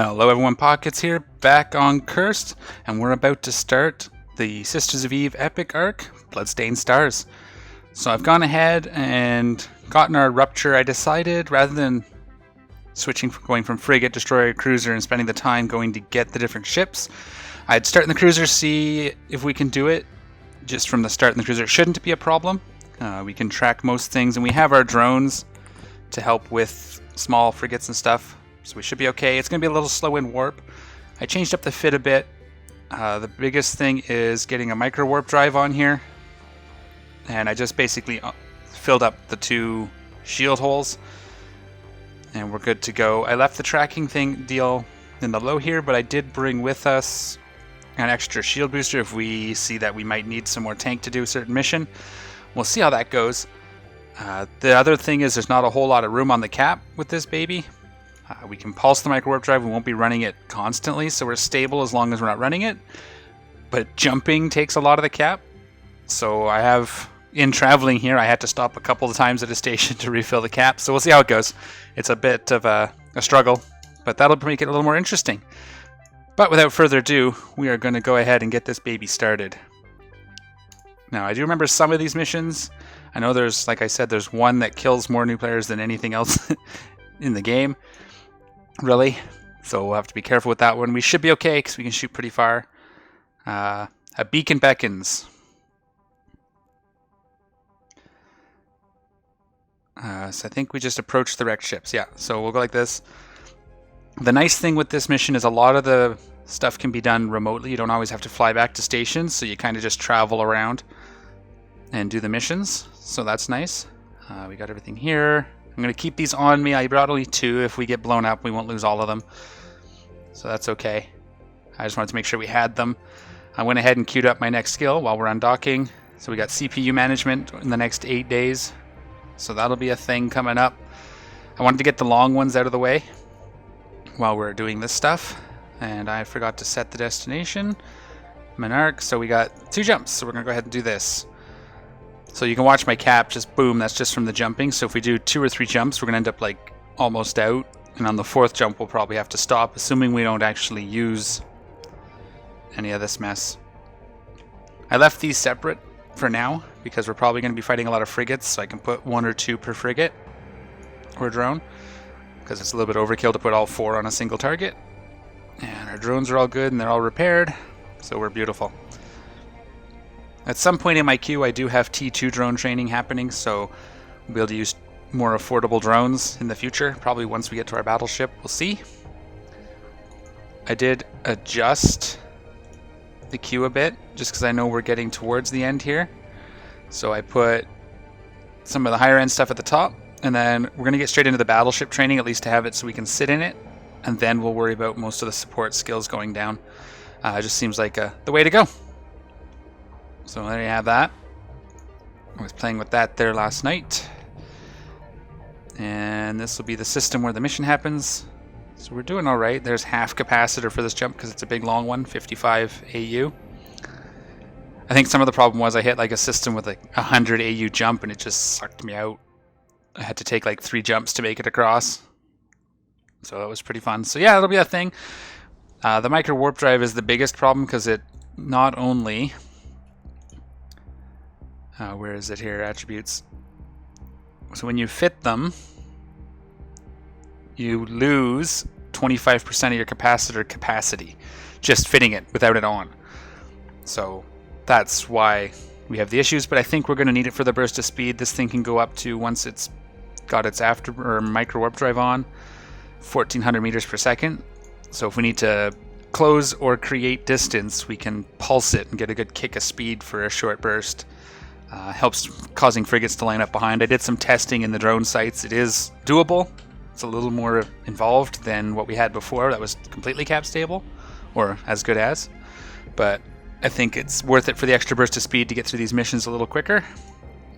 Hello everyone, Pockets here, back on Kurst, and we're about to start the Sisters of Eve epic arc, Bloodstained Stars. So I've gone ahead and gotten our Rupture. I decided, rather than going from frigate, destroyer, cruiser, and spending the time going to get the different ships, I'd start in the cruiser, see if we can do it just from the start in the cruiser. It shouldn't be a problem. We can track most things, and we have our drones to help with small frigates and stuff. So we should be okay. It's going to be a little slow in warp. I changed up the fit a bit. The biggest thing is getting a micro warp drive on here. And I just basically filled up the 2 shield holes. And we're good to go. I left the tracking deal in the low here, but I did bring with us an extra shield booster if we see that we might need some more tank to do a certain mission. We'll see how that goes. The other thing is there's not a whole lot of room on the cap with this baby. We can pulse the micro warp drive. We won't be running it constantly, so we're stable as long as we're not running it. But jumping takes a lot of the cap. So in traveling here, I had to stop a couple of times at a station to refill the cap. So we'll see how it goes. It's a bit of a struggle, but that'll make it a little more interesting. But without further ado, we are going to go ahead and get this baby started. Now, I do remember some of these missions. I know there's, like I said, there's one that kills more new players than anything else in the game. Really, so we'll have to be careful with that one. We should be okay because we can shoot pretty far. A beacon beckons. So I think we just approached the wrecked ships. Yeah, so we'll go like this. The nice thing with this mission is a lot of the stuff can be done remotely. You don't always have to fly back to stations, so you kind of just travel around and do the missions. So that's nice. We got everything here. I'm going to keep these on me. I brought only 2. If we get blown up, we won't lose all of them. So that's okay. I just wanted to make sure we had them. I went ahead and queued up my next skill while we're undocking. So we got CPU management in the next 8 days. So that'll be a thing coming up. I wanted to get the long ones out of the way while we're doing this stuff. And I forgot to set the destination. Monarch. So we got 2 jumps. So we're going to go ahead and do this. So you can watch my cap, just boom, that's just from the jumping. So if we do 2 or 3 jumps, we're going to end up like almost out. And on the 4th jump, we'll probably have to stop, assuming we don't actually use any of this mess. I left these separate for now, because we're probably going to be fighting a lot of frigates, so I can put 1 or 2 per frigate or drone, because it's a little bit overkill to put all 4 on a single target. And our drones are all good, and they're all repaired, so we're beautiful. At some point in my queue, I do have T2 drone training happening, so we'll be able to use more affordable drones in the future. Probably once we get to our battleship, we'll see. I did adjust the queue a bit, just because I know we're getting towards the end here. So I put some of the higher end stuff at the top, and then we're going to get straight into the battleship training, at least to have it so we can sit in it, and then we'll worry about most of the support skills going down. It just seems like the way to go. So there you have that. I was playing with that there last night. And this will be the system where the mission happens. So we're doing alright. There's half capacitor for this jump because it's a big long one, 55 AU. I think some of the problem was I hit like a system with like 100 AU jump and it just sucked me out. I had to take like 3 jumps to make it across. So that was pretty fun. So yeah, that'll be a thing. The micro warp drive is the biggest problem because it not only... where is it here? Attributes. So when you fit them, you lose 25% of your capacitor capacity just fitting it without it on. So that's why we have the issues, but I think we're going to need it for the burst of speed. This thing can go up to, once it's got its micro warp drive on, 1400 meters per second. So if we need to close or create distance, we can pulse it and get a good kick of speed for a short burst. Helps causing frigates to line up behind. I did some testing in the drone sites. It is doable. It's a little more involved than what we had before. That was completely cap stable, or as good as. But I think it's worth it for the extra burst of speed to get through these missions a little quicker.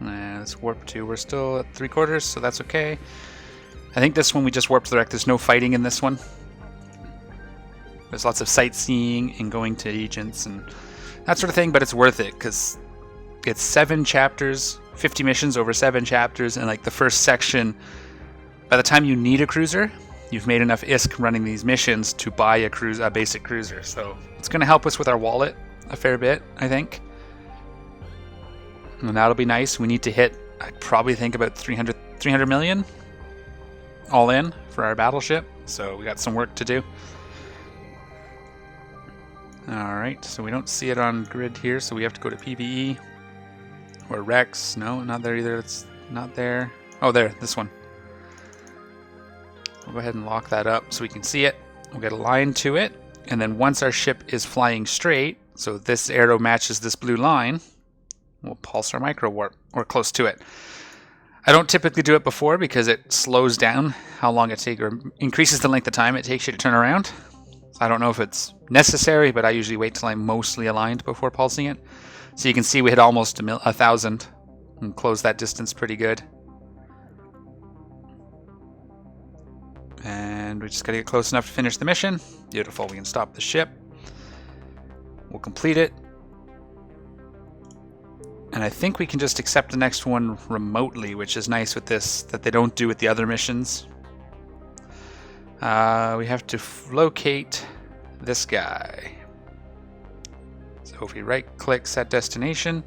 Let's warp to. We're still at 3/4, so that's okay. I think this one we just warped to the wreck. There's no fighting in this one. There's lots of sightseeing and going to agents and that sort of thing, but it's worth it because it's 7 chapters, 50 missions over 7 chapters, and like the first section, by the time you need a cruiser, you've made enough ISK running these missions to buy a basic cruiser. So it's going to help us with our wallet a fair bit, I think. And that'll be nice. We need to hit, I probably think, about 300 million all in for our battleship. So we got some work to do. Alright, so we don't see it on grid here, so we have to go to PvE. Or Rex. No, not there either. It's not there. Oh, there, this one. We'll go ahead and lock that up so we can see it. We'll get a line to it, and then once our ship is flying straight, so this arrow matches this blue line, we'll pulse our micro warp, or close to it. I don't typically do it before because it slows down how long it takes, or increases the length of time it takes you to turn around. I don't know if it's necessary, but I usually wait till I'm mostly aligned before pulsing it. So you can see we hit almost 1,000 and close that distance pretty good. And we just gotta get close enough to finish the mission. Beautiful, we can stop the ship. We'll complete it. And I think we can just accept the next one remotely, which is nice with this, that they don't do with the other missions. We have to locate this guy. So if we right click set destination,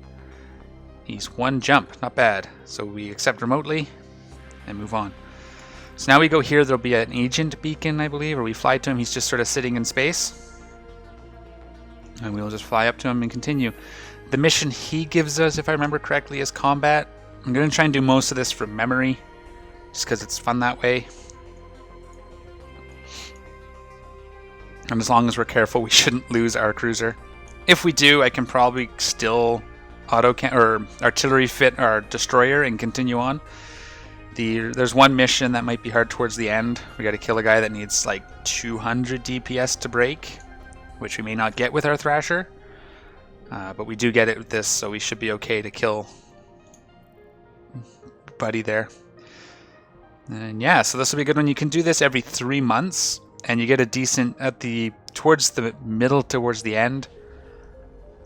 he's one jump, not bad. So we accept remotely and move on. So now we go here, there'll be an agent beacon, I believe, or we fly to him, he's just sort of sitting in space. And we'll just fly up to him and continue. The mission he gives us, if I remember correctly, is combat. I'm going to try and do most of this from memory, just because it's fun that way. And as long as we're careful, we shouldn't lose our cruiser. If we do, I can probably still artillery fit our destroyer and continue on. There's one mission that might be hard towards the end. We got to kill a guy that needs like 200 DPS to break, which we may not get with our Thrasher. But we do get it with this, so we should be okay to kill Buddy there. And yeah, so this will be a good one. You can do this every 3 months, and you get a decent towards the middle, towards the end.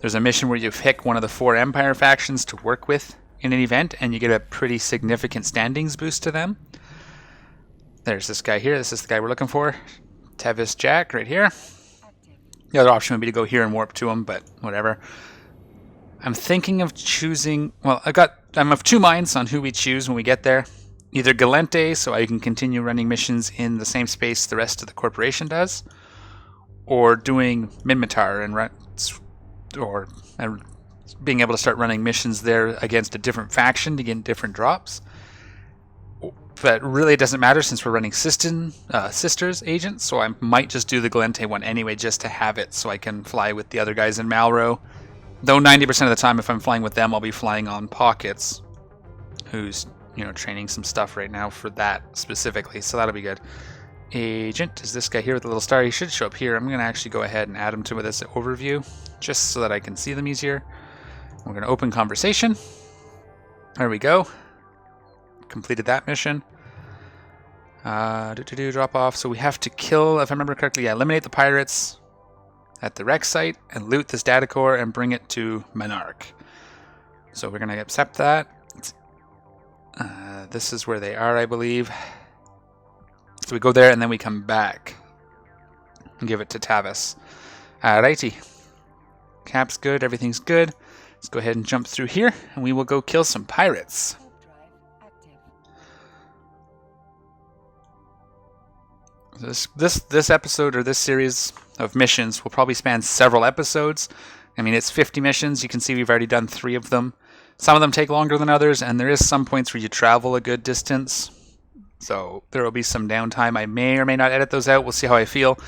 There's a mission where you pick one of the 4 Empire factions to work with in an event, and you get a pretty significant standings boost to them. There's this guy here. This is the guy we're looking for. Tevis Jack right here. The other option would be to go here and warp to him, but whatever. I'm thinking of choosing... Well, I'm of 2 minds on who we choose when we get there. Either Galente, so I can continue running missions in the same space the rest of the corporation does, or doing Minmatar and being able to start running missions there against a different faction to get different drops. But really it doesn't matter since we're running Sisters agents, so I might just do the Galente one anyway just to have it so I can fly with the other guys in Malro. Though 90% of the time if I'm flying with them, I'll be flying on Pockets, who's training some stuff right now for that specifically, so that'll be good. Agent is this guy here with the little star. He should show up here. I'm going to actually go ahead and add him to this overview just so that I can see them easier. We're going to open conversation. There we go. Completed that mission. Drop off. So we have to kill, if I remember correctly, eliminate the pirates at the wreck site and loot this data core and bring it to Monarch. So we're going to accept that. This is where they are, I believe. So we go there and then we come back and give it to Tavis. Alrighty. Cap's good, everything's good. Let's go ahead and jump through here and we will go kill some pirates. This episode, or this series of missions, will probably span several episodes. I mean, it's 50 missions. You can see we've already done 3 of them. Some of them take longer than others, and there is some points where you travel a good distance. So there will be some downtime. I may or may not edit those out. We'll see how I feel.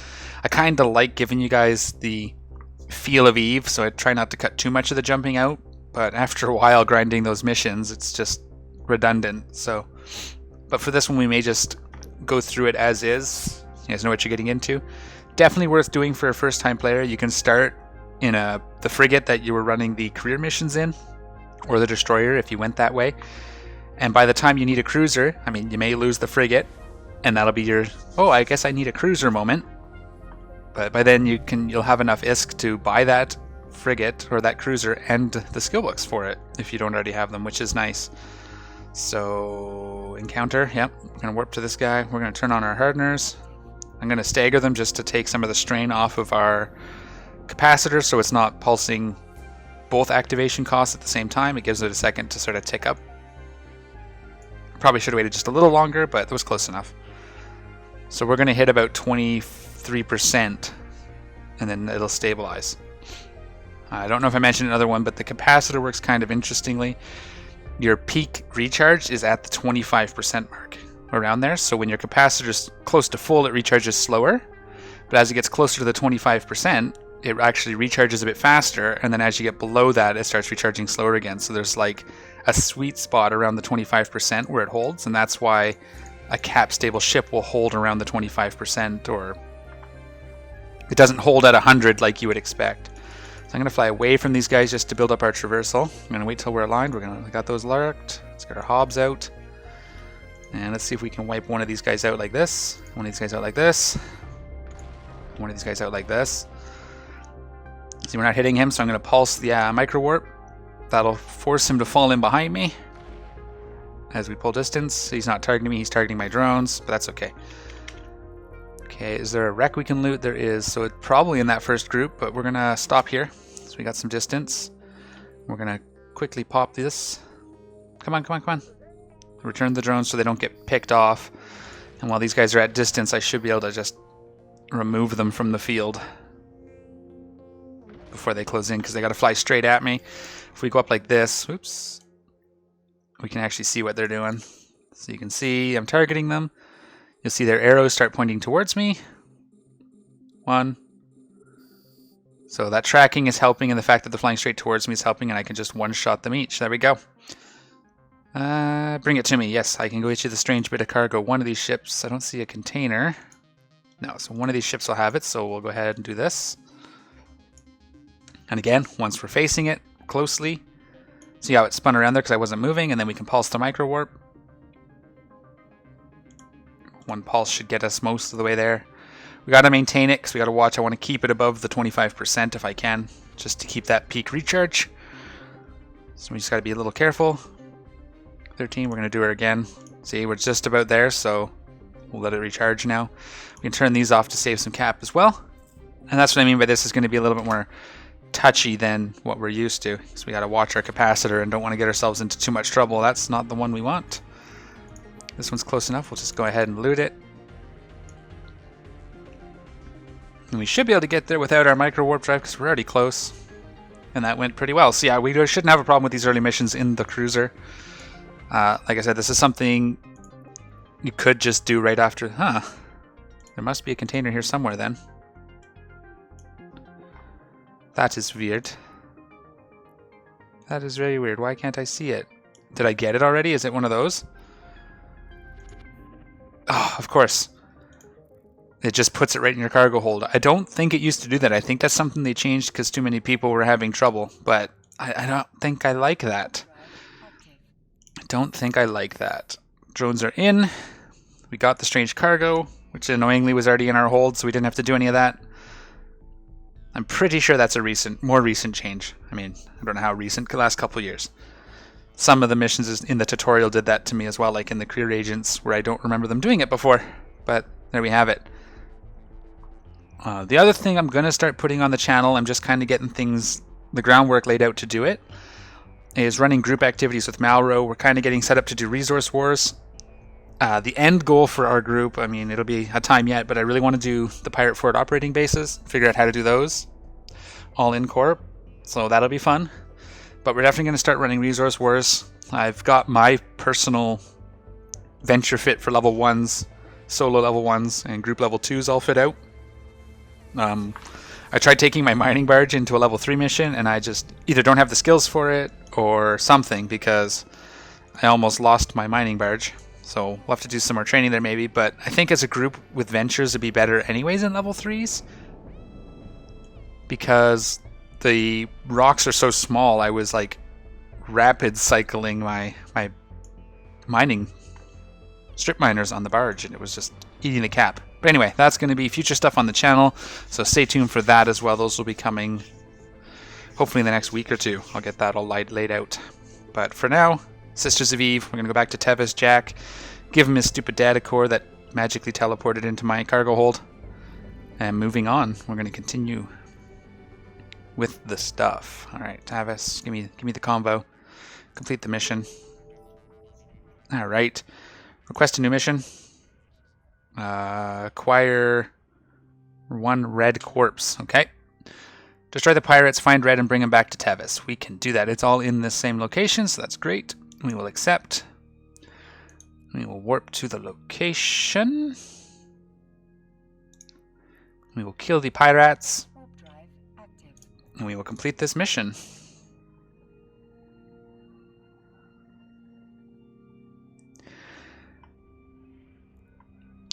I kind of like giving you guys the feel of Eve, so I try not to cut too much of the jumping out. But after a while grinding those missions, it's just redundant. But for this one, we may just go through it as is. You guys know what you're getting into. Definitely worth doing for a first-time player. You can start in the frigate that you were running the career missions in, or the destroyer if you went that way. And by the time you need a cruiser, I mean, you may lose the frigate, and that'll be your, oh, I guess I need a cruiser moment. But by then you'll have enough ISK to buy that frigate or that cruiser and the skill books for it if you don't already have them, which is nice. So So encounter, yep. We're going to warp to this guy. We're going to turn on our hardeners. I'm going to stagger them just to take some of the strain off of our capacitor so it's not pulsing both activation costs at the same time. It gives it a second to sort of tick up. Probably should have waited just a little longer, but it was close enough. So we're going to hit about 23% and then it'll stabilize. I don't know if I mentioned another one, but the capacitor works kind of interestingly. Your peak recharge is at the 25% mark, around there. So when your capacitor is close to full, it recharges slower. But as it gets closer to the 25%, it actually recharges a bit faster. And then as you get below that, it starts recharging slower again. So there's like a sweet spot around the 25% where it holds. And that's why a cap stable ship will hold around the 25%, or it doesn't hold at 100 like you would expect. So I'm going to fly away from these guys just to build up our traversal. I'm going to wait till we're aligned. We got those larked. Let's get our hobs out. And let's see if we can wipe one of these guys out like this. One of these guys out like this. One of these guys out like this. See, we're not hitting him, so I'm going to pulse the micro warp. That'll force him to fall in behind me as we pull distance. He's not targeting me, he's targeting my drones, but that's okay. Okay, is there a wreck we can loot? There is, so it's probably in that first group, but we're going to stop here. So we got some distance. We're going to quickly pop this. Come on, come on, come on. Return the drones so they don't get picked off. And while these guys are at distance, I should be able to just remove them from the field before they close in, because they got to fly straight at me. If we go up like this, oops, we can actually see what they're doing. So you can see I'm targeting them. You'll see their arrows start pointing towards me. One. So that tracking is helping, and the fact that they're flying straight towards me is helping, and I can just one-shot them each. There we go. Bring it to me. Yes, I can go get you the strange bit of cargo. One of these ships, I don't see a container. No, so one of these ships will have it, so we'll go ahead and do this. And again, once we're facing it closely, see how it spun around there because I wasn't moving, and then we can pulse the micro warp. One pulse should get us most of the way there. We got to maintain it because we got to watch. I want to keep it above the 25% if I can, just to keep that peak recharge. So we just got to be a little careful. 13, we're going to do it again. See, we're just about there, so we'll let it recharge now. We can turn these off to save some cap as well. And that's what I mean by this is going to be a little bit more touchy than what we're used to. So we got to watch our capacitor and don't want to get ourselves into too much trouble. That's not the one we want. This one's close enough. We'll just go ahead and loot it. And we should be able to get there without our micro warp drive because we're already close. And that went pretty well. So yeah, we shouldn't have a problem with these early missions in the cruiser. Like I said, this is something you could just do right after. Huh. There must be a container here somewhere then. That is weird. That is very weird. Why can't I see it? Did I get it already? Is it one of those? Oh, of course. It just puts it right in your cargo hold. I don't think it used to do that. I think that's something they changed because too many people were having trouble. But I don't think I like that. I don't think I like that. Drones are in. We got the strange cargo, which annoyingly was already in our hold, so we didn't have to do any of that. I'm pretty sure that's a more recent change. I mean, I don't know how recent, the last couple of years. Some of the missions in the tutorial did that to me as well, like in the career agents, where I don't remember them doing it before. But there we have it. The other thing I'm going to start putting on the channel, I'm just kind of getting the groundwork laid out to do it, is running group activities with Malro. We're kind of getting set up to do resource wars. The end goal for our group, I mean, it'll be a time yet, but I really want to do the Pirate Fort operating bases, figure out how to do those, all in Corp, so that'll be fun. But we're definitely going to start running resource wars. I've got my personal venture fit for level 1s, solo level 1s, and group level 2s all fit out. I tried taking my mining barge into a level 3 mission, and I just either don't have the skills for it or something, because I almost lost my mining barge. So we'll have to do some more training there maybe, but I think as a group with ventures it'd be better anyways in level 3s. Because the rocks are so small, I was like rapid cycling my mining strip miners on the barge, and it was just eating the cap. But anyway, that's going to be future stuff on the channel, so stay tuned for that as well. Those will be coming hopefully in the next week or two. I'll get that all laid out. But for now, Sisters of Eve. We're going to go back to Tevis Jack. Give him his stupid data core that magically teleported into my cargo hold. And moving on, we're going to continue with the stuff. All right, Tavis, give me the convo. Complete the mission. All right, request a new mission. Acquire 1 red corpse. Okay. Destroy the pirates, find red, and bring them back to Tevis. We can do that. It's all in the same location, so that's great. We will accept. We will warp to the location. We will kill the pirates. And we will complete this mission.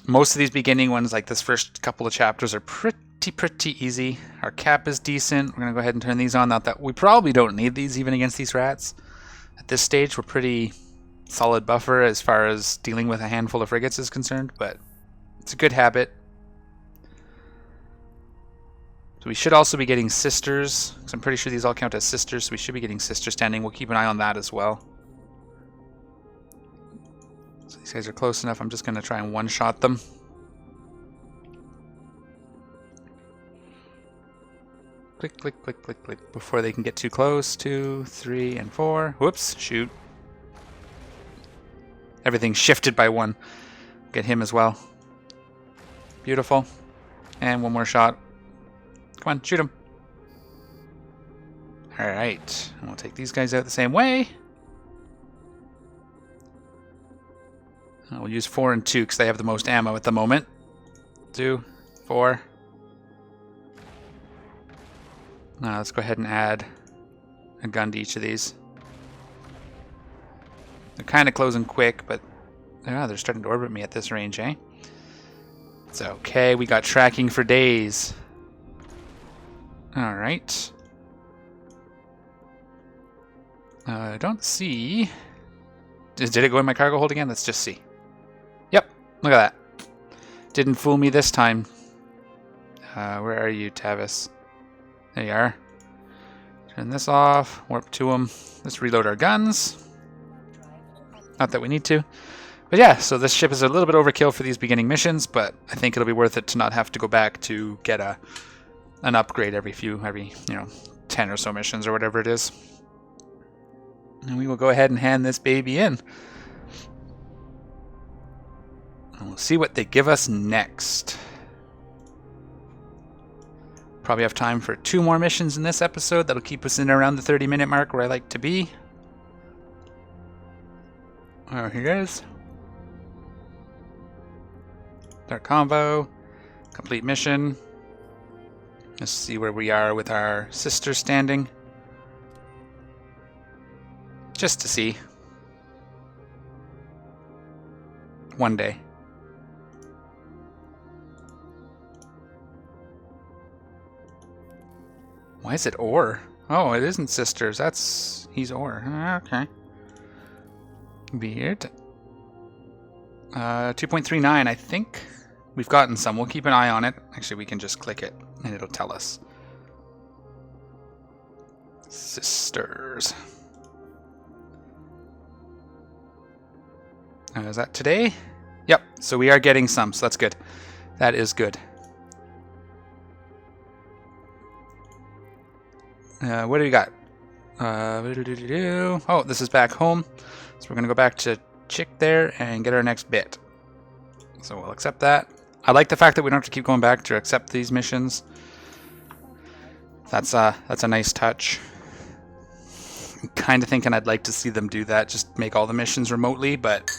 Most of these beginning ones, like this first couple of chapters, are pretty easy. Our cap is decent. We're going to go ahead and turn these on. Not that we probably don't need these even against these rats. At this stage, we're pretty solid buffer as far as dealing with a handful of frigates is concerned, but it's a good habit. So we should also be getting sisters, because I'm pretty sure these all count as sisters, so we should be getting sister standing. We'll keep an eye on that as well. So these guys are close enough. I'm just going to try and one-shot them. Click, click, click, click, click, before they can get too close. 2, 3, and 4. Whoops, shoot. Everything's shifted by 1. Get him as well. Beautiful. And 1 more shot. Come on, shoot him. Alright, and we'll take these guys out the same way. We'll use 4 and 2 because they have the most ammo at the moment. 2, 4. Now let's go ahead and add a gun to each of these. They're kind of closing quick, but they're starting to orbit me at this range, eh? It's okay, we got tracking for days. Alright. I don't see... Did it go in my cargo hold again? Let's just see. Yep, look at that. Didn't fool me this time. Where are you, Tavis? There you are. Turn this off. Warp to them. Let's reload our guns. Not that we need to. But yeah, so this ship is a little bit overkill for these beginning missions, but I think it'll be worth it to not have to go back to get an upgrade every 10 or so missions or whatever it is. And we will go ahead and hand this baby in. And we'll see what they give us next. Probably have time for 2 more missions in this episode. That'll keep us in around the 30-minute mark where I like to be. Oh, here it is. Our convo. Complete mission. Let's see where we are with our sister standing. Just to see. One day. Why is it ore? Oh, it isn't sisters. He's ore. Okay. Weird. 2.39, I think. We've gotten some. We'll keep an eye on it. Actually, we can just click it and it'll tell us. Sisters. Is that today? Yep. So we are getting some, so that's good. That is good. What do we got? Oh, this is back home. So we're going to go back to Chick there and get our next bit. So we'll accept that. I like the fact that we don't have to keep going back to accept these missions. That's a nice touch. I'm kind of thinking I'd like to see them do that, just make all the missions remotely, but...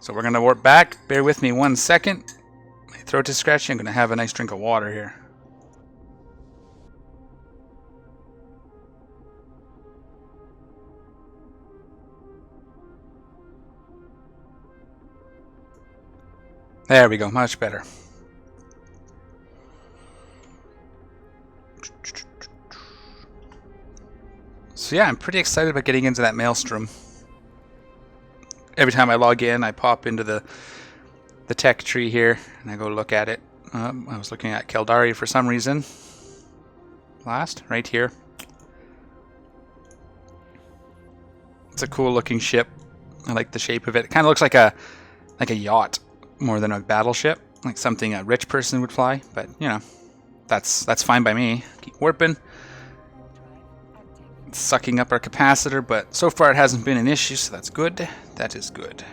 So we're going to warp back. Bear with me 1 second. My throat is scratchy. I'm going to have a nice drink of water here. There we go, much better. So yeah, I'm pretty excited about getting into that maelstrom. Every time I log in, I pop into the tech tree here, and I go look at it. I was looking at Keldari for some reason. Right here. It's a cool looking ship. I like the shape of it. It kind of looks like a yacht more than a battleship, like something a rich person would fly. But you know, that's fine by me. Keep warping. It's sucking up our capacitor, but so far it hasn't been an issue, so that's good. That is good.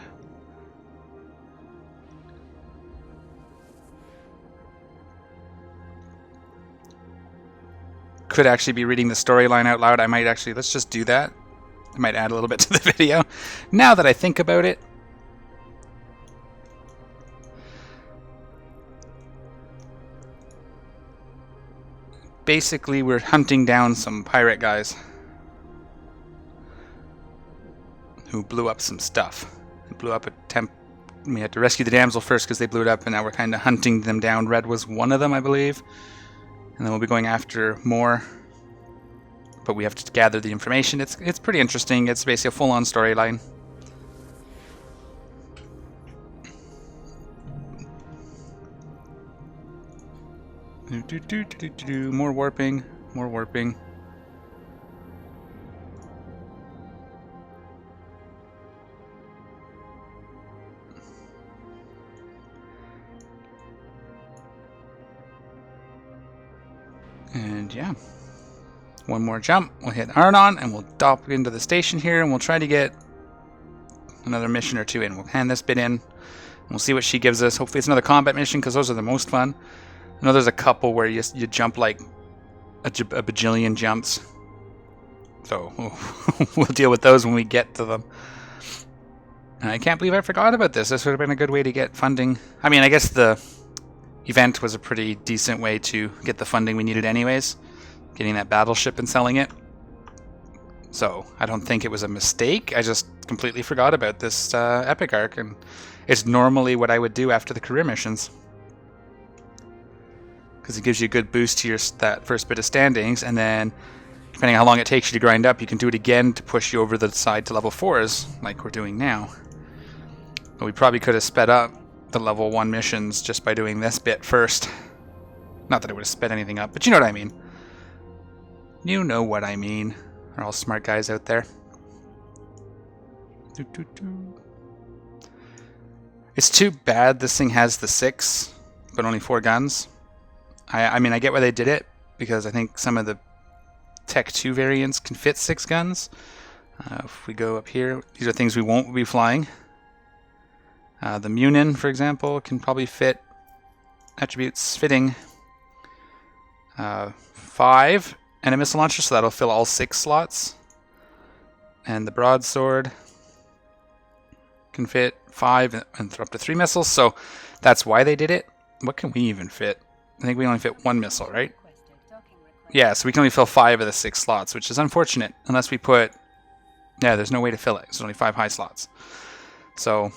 Could actually be reading the storyline out loud. I might actually, let's just do that. I might add a little bit to the video. Now that I think about it. Basically, we're hunting down some pirate guys who blew up some stuff. They blew up a temp. We had to rescue the damsel first because they blew it up, and now we're kind of hunting them down. Red was one of them, I believe. And then we'll be going after more. But we have to gather the information. It's pretty interesting. It's basically a full-on storyline. More warping. More warping. And yeah. One more jump, we'll hit Arnon, and we'll dock into the station here, and we'll try to get another mission or two in. We'll hand this bit in, and we'll see what she gives us. Hopefully it's another combat mission, because those are the most fun. I know there's a couple where you jump like a bajillion jumps. So we'll deal with those when we get to them. And I can't believe I forgot about this. This would have been a good way to get funding. I mean, I guess the event was a pretty decent way to get the funding we needed anyways. Getting that battleship and selling it. So I don't think it was a mistake. I just completely forgot about this epic arc, and it's normally what I would do after the career missions, because it gives you a good boost to that first bit of standings, and then depending on how long it takes you to grind up, you can do it again to push you over the side to level 4s like we're doing now. But we probably could have sped up the level 1 missions just by doing this bit first. Not that it would have sped anything up, but you know what I mean. You know what I mean. They're all smart guys out there. It's too bad this thing has the 6, but only 4 guns. I mean, I get why they did it, because I think some of the Tech 2 variants can fit 6 guns. If we go up here, these are things we won't be flying. The Munin, for example, can probably fit attributes fitting 5. And a missile launcher, so that'll fill all 6 slots. And the broadsword can fit 5 and throw up to 3 missiles, so that's why they did it. What can we even fit? I think we only fit 1 missile, right? Yeah, so we can only fill 5 of the 6 slots, which is unfortunate, unless we put... Yeah, there's no way to fill it. There's only 5 high slots. So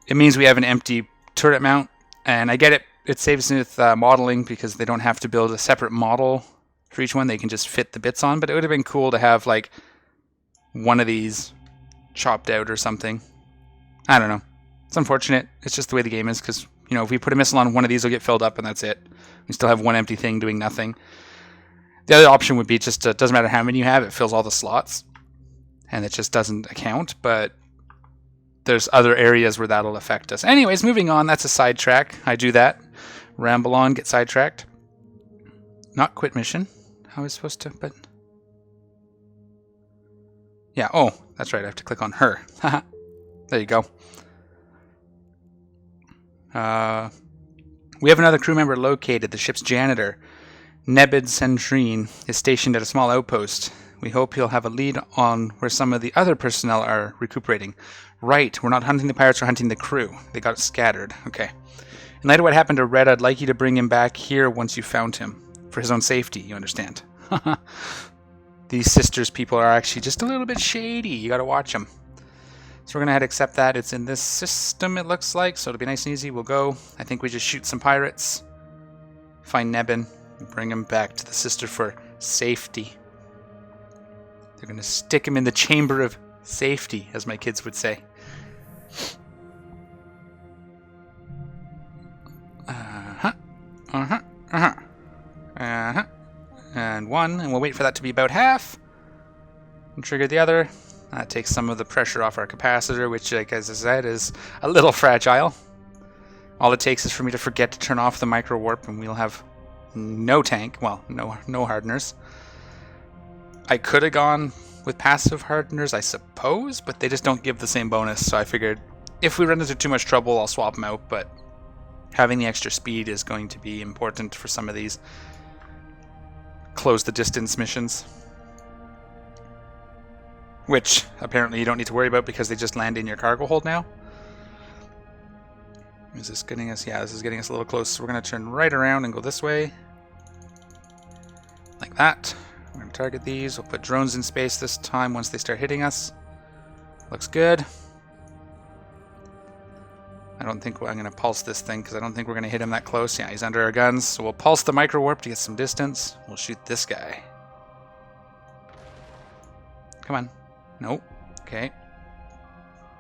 it means we have an empty turret mount, and I get it. It saves with modeling, because they don't have to build a separate model for each one. They can just fit the bits on, but it would have been cool to have like one of these chopped out or something. I don't know. It's unfortunate. It's just the way the game is, because you know, if we put a missile on, one of these will get filled up and that's it. We still have one empty thing doing nothing. The other option would be just it doesn't matter how many you have, it fills all the slots and it just doesn't account, but there's other areas where that'll affect us. Anyways, moving on. That's a sidetrack. I do that. Ramble on, get sidetracked. Not quit mission. How was I supposed to, but... Yeah, oh, that's right, I have to click on her. There you go. We have another crew member located. The ship's janitor, Nebid Centrine, is stationed at a small outpost. We hope he'll have a lead on where some of the other personnel are recuperating. Right, we're not hunting the pirates, we're hunting the crew. They got scattered. Okay. In light of what happened to Red, I'd like you to bring him back here once you found him. For his own safety, you understand. These sisters people are actually just a little bit shady. You gotta watch them. So we're gonna head accept that. It's in this system, it looks like, so it'll be nice and easy. We'll go. I think we just shoot some pirates. Find Nebin. Bring him back to the sister for safety. They're gonna stick him in the chamber of safety, as my kids would say. And one, and we'll wait for that to be about half. And trigger the other. That takes some of the pressure off our capacitor, which, like as I said, is a little fragile. All it takes is for me to forget to turn off the micro warp, and we'll have no tank. Well, no hardeners. I could have gone with passive hardeners, I suppose, but they just don't give the same bonus. So I figured if we run into too much trouble, I'll swap them out. But having the extra speed is going to be important for some of these close the distance missions, which apparently you don't need to worry about because they just land in your cargo hold now. Is this getting us? Yeah, this is getting us a little close. So we're going to turn right around and go this way. Like that. We're going to target these. We'll put drones in space this time once they start hitting us. Looks good. I don't think I'm going to pulse this thing because I don't think we're going to hit him that close. Yeah, he's under our guns. So we'll pulse the micro warp to get some distance. We'll shoot this guy. Come on. Nope. Okay.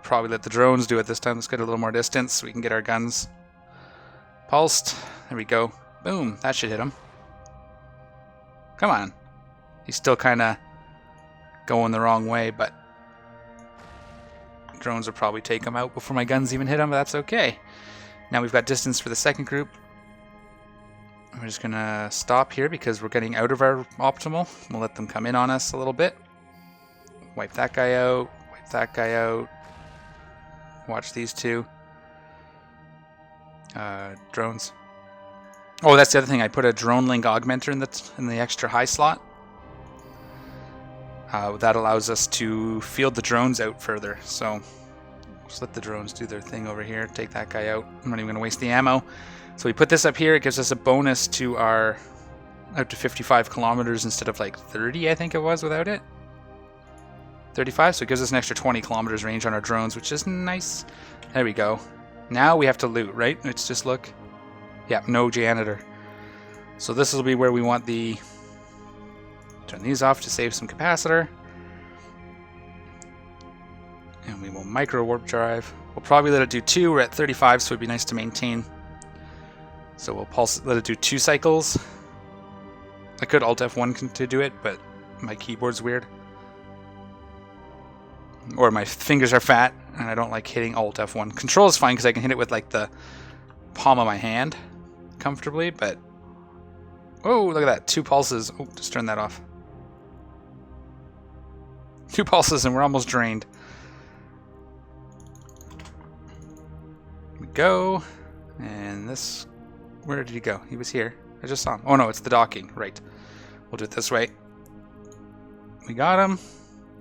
Probably let the drones do it this time. Let's get a little more distance so we can get our guns pulsed. There we go. Boom. That should hit him. Come on. He's still kind of going the wrong way, but drones will probably take him out before my guns even hit him, but that's okay. Now we've got distance for the second group. We're just going to stop here because we're getting out of our optimal. We'll let them come in on us a little bit. Wipe that guy out. Wipe that guy out. Watch these two. Drones. Oh, that's the other thing. I put a drone link augmenter in the extra high slot. That allows us to field the drones out further. So just let the drones do their thing over here. Take that guy out. I'm not even going to waste the ammo. So we put this up here. It gives us a bonus to our out to 55 kilometers instead of like 30, I think it was without it. 35, so it gives us an extra 20 kilometers range on our drones, which is nice. There we go. Now we have to loot, right? Let's just look. Yeah, no janitor. So this will be where we want the... Turn these off to save some capacitor. And we will micro warp drive. We'll probably let it do 2. We're at 35, so it'd be nice to maintain. So we'll let it do 2 cycles. I could Alt F1 to do it, but my keyboard's weird. Or my fingers are fat, and I don't like hitting Alt F1. Control is fine because I can hit it with like the palm of my hand comfortably, but... Oh, look at that. 2 pulses. Oh, just turn that off. 2 pulses and we're almost drained. Here we go. And this... Where did he go? He was here. I just saw him. Oh no, it's the docking. Right. We'll do it this way. We got him.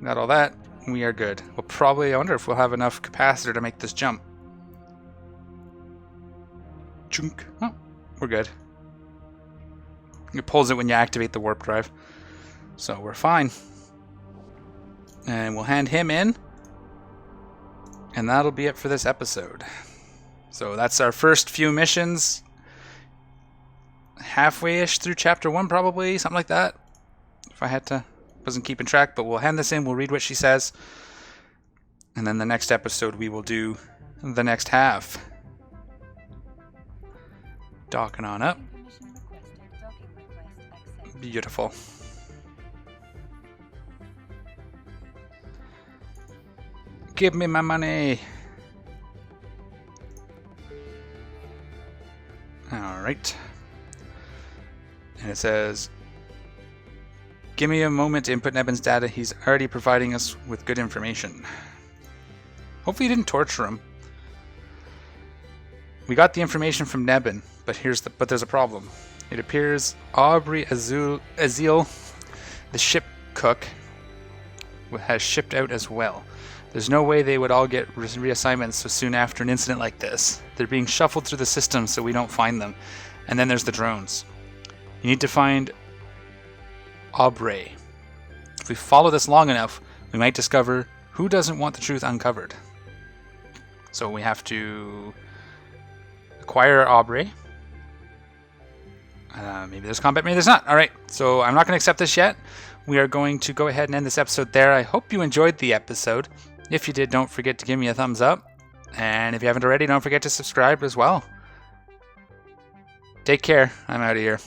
Got all that. We are good. We'll probably... I wonder if we'll have enough capacitor to make this jump. Chunk. Oh, we're good. It pulls it when you activate the warp drive. So we're fine. And we'll hand him in. And that'll be it for this episode. So that's our first few missions. Halfway-ish through chapter 1 probably. Something like that. If I had to... Wasn't keeping track, but we'll hand this in. We'll read what she says. And then the next episode we will do the next half. Docking on up. Beautiful. Give me my money. Alright. And it says, give me a moment to input Nebin's data. He's already providing us with good information. Hopefully you didn't torture him. We got the information from Nebin, but there's a problem. It appears Aubrey Azil, the ship cook, has shipped out as well. There's no way they would all get reassignments so soon after an incident like this. They're being shuffled through the system so we don't find them. And then there's the drones. You need to find Aubrey. If we follow this long enough, we might discover who doesn't want the truth uncovered. So we have to acquire Aubrey. Maybe there's combat, maybe there's not. Alright, so I'm not going to accept this yet. We are going to go ahead and end this episode there. I hope you enjoyed the episode. If you did, don't forget to give me a thumbs up. And if you haven't already, don't forget to subscribe as well. Take care. I'm out of here.